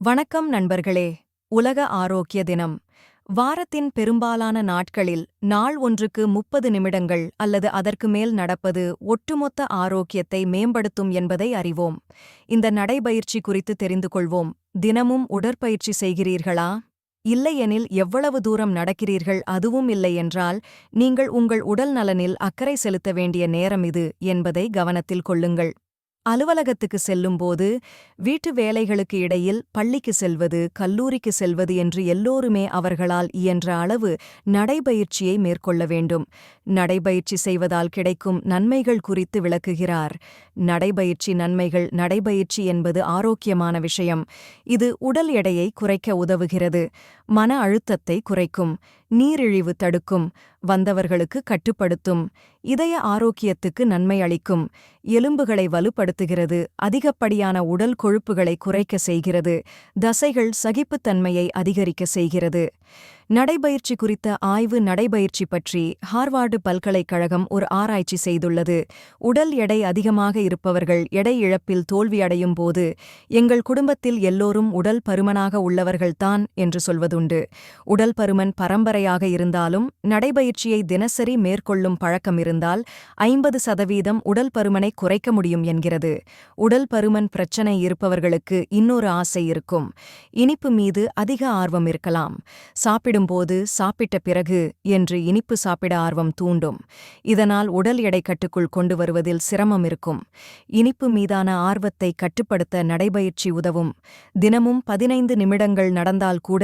வணக்கம் நண்பர்களே. உலக ஆரோக்கிய தினம். வாரத்தின் பெரும்பாலான நாட்களில் நாள் ஒன்றுக்கு 30 நிமிடங்கள் அல்லது அதற்கு மேல் நடப்பது ஒட்டுமொத்த ஆரோக்கியத்தை மேம்படுத்தும் என்பதை அறிவோம். இந்த நடைபயிற்சி குறித்து தெரிந்து கொள்வோம். தினமும் உடற்பயிற்சி செய்கிறீர்களா? இல்லையெனில் எவ்வளவு தூரம் நடக்கிறீர்கள்? அதுவும் இல்லையென்றால் நீங்கள் உங்கள் உடல் நலனில் அக்கறை செலுத்த வேண்டிய நேரம் இது என்பதை கவனத்தில் கொள்ளுங்கள். அலுவலகத்துக்கு செல்லும்போது, வீட்டு வேலைகளுக்கு இடையில் பள்ளிக்கு செல்வது, கல்லூரிக்கு செல்வது என்று எல்லோருமே அவர்களால் இயன்ற அளவு நடைபயிற்சியை மேற்கொள்ள வேண்டும். நடைபயிற்சி செய்வதால் கிடைக்கும் நன்மைகள் குறித்து விளக்குகிறார். நடைபயிற்சி நன்மைகள். நடைபயிற்சி என்பது ஆரோக்கியமான விஷயம். இது உடல் எடையை குறைக்க உதவுகிறது, மன அழுத்தத்தை குறைக்கும், நீரிழிவு தடுக்கும், வந்தவர்களுக்கு கட்டுப்படுத்தும், இதய ஆரோக்கியத்துக்கு நன்மை அளிக்கும், எலும்புகளை வலுப்படுத்துகிறது, அதிகப்படியான உடல் கொழுப்புகளை குறைக்க செய்கிறது, தசைகள் சகிப்புத்தன்மையை அதிகரிக்க செய்கிறது. நடைபயிற்சி குறித்த ஆய்வு. நடைபயிற்சி பற்றி ஹார்வார்டு பல்கலைக்கழகம் ஒரு ஆராய்ச்சி செய்துள்ளது. உடல் எடை அதிகமாக இருப்பவர்கள் எடை இழப்பில் தோல்வியடையும் போது, எங்கள் குடும்பத்தில் எல்லோரும் உடல் பருமனாக உள்ளவர்கள்தான் என்று சொல்வதுண்டு. உடல் பருமன் பரம்பரையாக இருந்தாலும் நடைபயிற்சியை தினசரி மேற்கொள்ளும் பழக்கம் இருந்தால் 50% உடல் பருமனை குறைக்க முடியும் என்கிறது. உடல் பருமன் பிரச்சனை இருப்பவர்களுக்கு இன்னொரு ஆசை இருக்கும். இனிப்பு மீது அதிக ஆர்வம் இருக்கலாம். சாப்பிடும்போது சாப்பிட்ட பிறகு என்று இனிப்பு சாப்பிட ஆர்வம் தூண்டும். இதனால் உடல் எடை கட்டுக்குள் கொண்டு வருவதில் சிரமம் இருக்கும். இனிப்பு மீதான ஆர்வத்தை கட்டுப்படுத்த நடைபயிற்சி உதவும். தினமும் 15 நிமிடங்கள் நடந்தால் கூட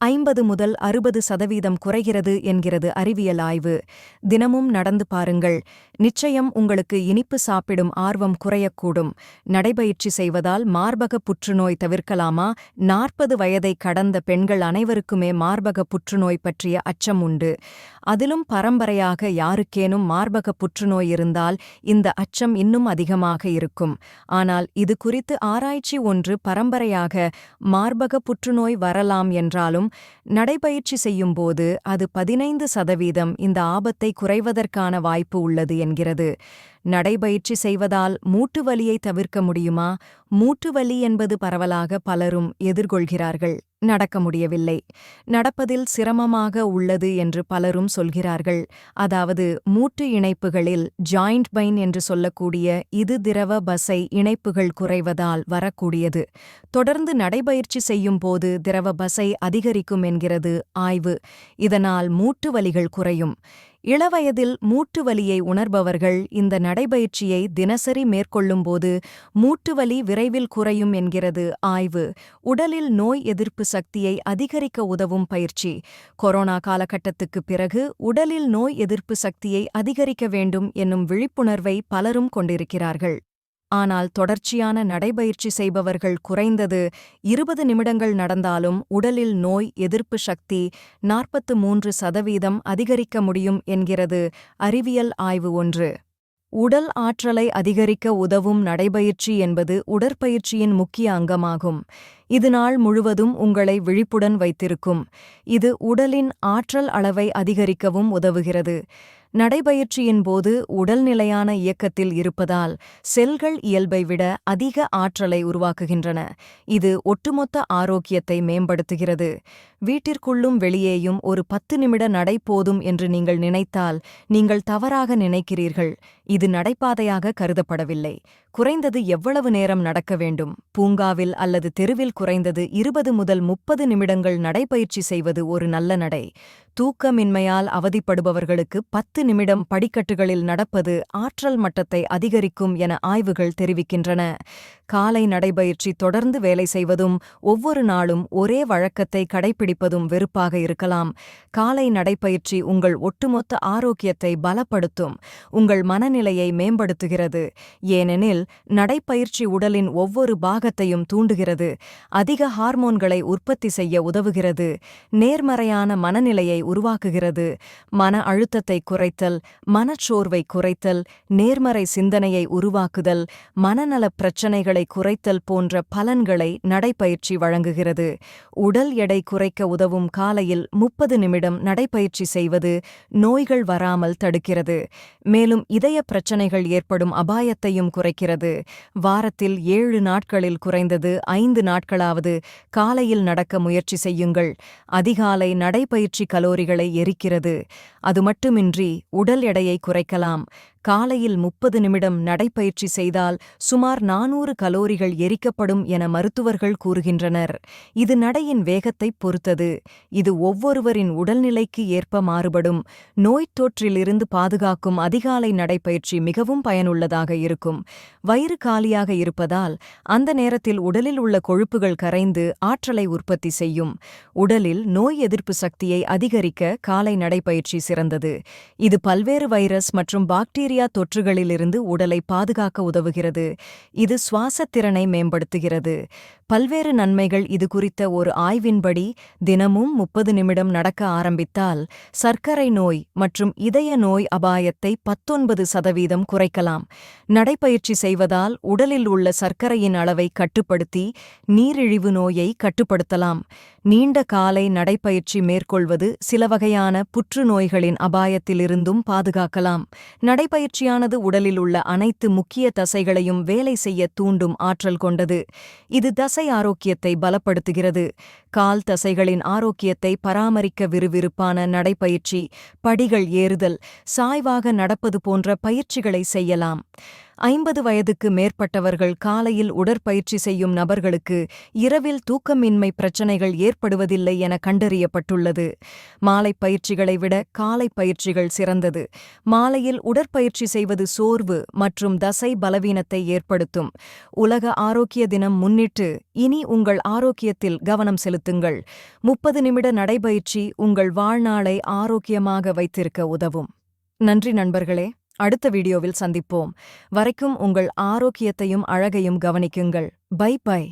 50 முதல் 60% குறைகிறது என்கிறது அறிவியல் ஆய்வு. தினமும் நடந்து பாருங்கள். நிச்சயம் உங்களுக்கு இனிப்பு சாப்பிடும் ஆர்வம் குறையக்கூடும். நடைபயிற்சி செய்வதால் மார்பக புற்றுநோய் தவிர்க்கலாமா? 40 வயதை கடந்த பெண்கள் அனைவருக்குமே மார்பக புற்றுநோய் பற்றிய அச்சம் உண்டு. அதிலும் பரம்பரையாக யாருக்கேனும் மார்பக புற்றுநோய் இருந்தால் இந்த அச்சம் இன்னும் அதிகமாக இருக்கும். ஆனால் இது குறித்து ஆராய்ச்சி ஒன்று பரம்பரையாக மார்பக புற்றுநோய் வரலாம் என்றாலும் நடைபயிற்சி செய்யும்போது அது 15% இந்த ஆபத்தை குறைவதற்கான வாய்ப்பு உள்ளது என்கிறது. நடைபயிற்சி செய்வதால் மூட்டு வலியை தவிர்க்க முடியுமா? மூட்டு வலி என்பது பரவலாக பலரும் எதிர்கொள்கிறார்கள். நடக்க முடியவில்லை, நடப்பதில் சிரமமாக உள்ளது என்று பலரும் சொல்கிறார்கள். அதாவது மூட்டு இணைப்புகளில் ஜாயிண்ட் பெயின் என்று சொல்லக்கூடிய இது திரவ பசை இணைப்புகள் குறைவதால் வரக்கூடியது. தொடர்ந்து நடைபயிற்சி செய்யும் போது திரவ பசை அதிகரிக்கும் என்கிறது ஆய்வு. இதனால் மூட்டு வலிகள் குறையும். இளவயதில் மூட்டு வலியை உணர்பவர்கள் இந்த நடைபயிற்சியை தினசரி மேற்கொள்ளும்போது மூட்டுவலி விரைவில் குறையும் என்கிறது ஆய்வு. உடலில் நோய் எதிர்ப்பு சக்தியை அதிகரிக்க உதவும் பயிற்சி. கொரோனா காலகட்டத்துக்குப் பிறகு உடலில் நோய் எதிர்ப்பு சக்தியை அதிகரிக்க வேண்டும் என்னும் விழிப்புணர்வை பலரும் கொண்டிருக்கிறார்கள். ஆனால் தொடர்ச்சியான நடைபயிற்சி செய்பவர்கள் குறைந்தது 20 நிமிடங்கள் நடந்தாலும் உடலில் நோய் எதிர்ப்பு சக்தி 43% அதிகரிக்க முடியும் என்கிறது அறிவியல் ஆய்வு ஒன்று. உடல் ஆற்றலை அதிகரிக்க உதவும் நடைபயிற்சி என்பது உடற்பயிற்சியின் முக்கிய அங்கமாகும். இது நாள் முழுவதும் உங்களை விழிப்புடன் வைத்திருக்கும். இது உடலின் ஆற்றல் அளவை அதிகரிக்கவும் உதவுகிறது. நடைபயிற்சியின் போது உடல் நிலையான இயக்கத்தில் இருப்பதால் செல்கள் இயல்பை விட அதிக ஆற்றலை உருவாக்குகின்றன. இது ஒட்டுமொத்த ஆரோக்கியத்தை மேம்படுத்துகிறது. வீட்டிற்குள்ளும் வெளியேயும் ஒரு 10 நிமிட நடை போதும் என்று நீங்கள் நினைத்தால் நீங்கள் தவறாக நினைக்கிறீர்கள். இது நடைபாதையாக கருதப்படவில்லை. குறைந்தது எவ்வளவு நேரம் நடக்க வேண்டும்? பூங்காவில் அல்லது தெருவில் குறைந்தது 20 முதல் 30 நிமிடங்கள் நடைபயிற்சி செய்வது ஒரு நல்ல நடை. தூக்கமின்மையால் அவதிப்படுபவர்களுக்கு 10 நிமிடம் படிக்கட்டுகளில் நடப்பது ஆற்றல் மட்டத்தை அதிகரிக்கும் என ஆய்வுகள் தெரிவிக்கின்றன. காலை நடைபயிற்சி. தொடர்ந்து வேலை செய்வதும் ஒவ்வொரு நாளும் ஒரே வழக்கத்தை கடைப்பிடிப்பதும் வெறுப்பாக இருக்கலாம். காலை நடைபயிற்சி உங்கள் ஒட்டுமொத்த ஆரோக்கியத்தை பலப்படுத்தும், உங்கள் மனநிலையை மேம்படுத்துகிறது. ஏனெனில் நடைபயிற்சி உடலின் ஒவ்வொரு பாகத்தையும் தூண்டுகிறது, அதிக ஹார்மோன்களை உற்பத்தி செய்ய உதவுகிறது, நேர்மறையான மனநிலையை உருவாக்குகிறது, மன அழுத்தத்தை குறைத்தல், மனச்சோர்வை குறைத்தல், நேர்மறை சிந்தனையை உருவாக்குதல், மனநலப் பிரச்சினைகளை குறைத்தல் போன்ற பலன்களை நடைபயிற்சி வழங்குகிறது. உடல் எடை குறைக்க உதவும். காலையில் 30 நிமிடம் நடைபயிற்சி செய்வது நோய்கள் வராமல் தடுக்கிறது. மேலும் இதய பிரச்சனைகள் ஏற்படும் அபாயத்தையும் குறைக்கிறது. வாரத்தில் 7 நாட்களில் குறைந்தது 5 நாட்களாவது காலையில் நடக்க முயற்சி செய்யுங்கள். அதிகாலை நடைபயிற்சி கலோரிகளை எரிக்கிறது. அது மட்டுமின்றி உடல் எடையை குறைக்கலாம். காலையில் 30 நிமிடம் நடைப்பயிற்சி செய்தால் சுமார் 400 கலோரிகள் எரிக்கப்படும் என மருத்துவர்கள் கூறுகின்றனர். இது நடையின் வேகத்தைப் பொறுத்தது. இது ஒவ்வொருவரின் உடல்நிலைக்கு ஏற்ப மாறுபடும். நோய்த் தொற்றிலிருந்து பாதுகாக்கும் அதிகாலை நடைப்பயிற்சி மிகவும் பயனுள்ளதாக இருக்கும். வயிறு காலியாக இருப்பதால் அந்த நேரத்தில் உடலில் உள்ள கொழுப்புகள் கரைந்து ஆற்றலை உற்பத்தி செய்யும். உடலில் நோய் எதிர்ப்பு சக்தியை அதிகரிக்க காலை நடைப்பயிற்சி சிறந்தது. இது பல்வேறு வைரஸ் மற்றும் பாக்டீரியா தொற்றுகளிலிருந்து உடலை பாதுகாக்க உதவுகிறது. இது சுவாசத் திறனை மேம்படுத்துகிறது. பல்வேறு நன்மைகள். இது குறித்த ஒரு ஆய்வின்படி தினமும் 30 நிமிடம் நடக்க ஆரம்பித்தால் சர்க்கரை நோய் மற்றும் இதய நோய் அபாயத்தை 19% குறைக்கலாம். நடைப்பயிற்சி செய்வதால் உடலில் உள்ள சர்க்கரையின் அளவை கட்டுப்படுத்தி நீரிழிவு நோயை கட்டுப்படுத்தலாம். நீண்ட காலை நடைப்பயிற்சி மேற்கொள்வது சில வகையான புற்றுநோய்களின் அபாயத்திலிருந்தும் பாதுகாக்கலாம். நடைப்பயிற்சியானது உடலில் உள்ள அனைத்து முக்கிய தசைகளையும் வேலை செய்ய தூண்டும் ஆற்றல் கொண்டது. இது தசை ஆரோக்கியத்தை பலப்படுத்துகிறது. கால் தசைகளின் ஆரோக்கியத்தை பராமரிக்க விறுவிறுப்பான நடைப்பயிற்சி, படிகள் ஏறுதல், சாய்வாக நடப்பது போன்ற பயிற்சிகளை செய்யலாம். 50 வயதுக்கு மேற்பட்டவர்கள் காலையில் உடற்பயிற்சி செய்யும் நபர்களுக்கு இரவில் தூக்கமின்மை பிரச்சனைகள் ஏற்படுவதில்லை என கண்டறியப்பட்டுள்ளது. மாலை பயிற்சிகளை விட காலை பயிற்சிகள் சிறந்தது. மாலையில் உடற்பயிற்சி செய்வது சோர்வு மற்றும் தசை பலவீனத்தை ஏற்படுத்தும். உலக ஆரோக்கிய தினம் முன்னிட்டு இனி உங்கள் ஆரோக்கியத்தில் கவனம் செலுத்துங்கள். 30 நிமிட நடைபயிற்சி உங்கள் வாழ்நாளை ஆரோக்கியமாக வைத்திருக்க உதவும். நன்றி நண்பர்களே. அடுத்த வீடியோவில் சந்திப்போம். வரைக்கும் உங்கள் ஆரோக்கியத்தையும் அழகையும் கவனிக்குங்கள். By by.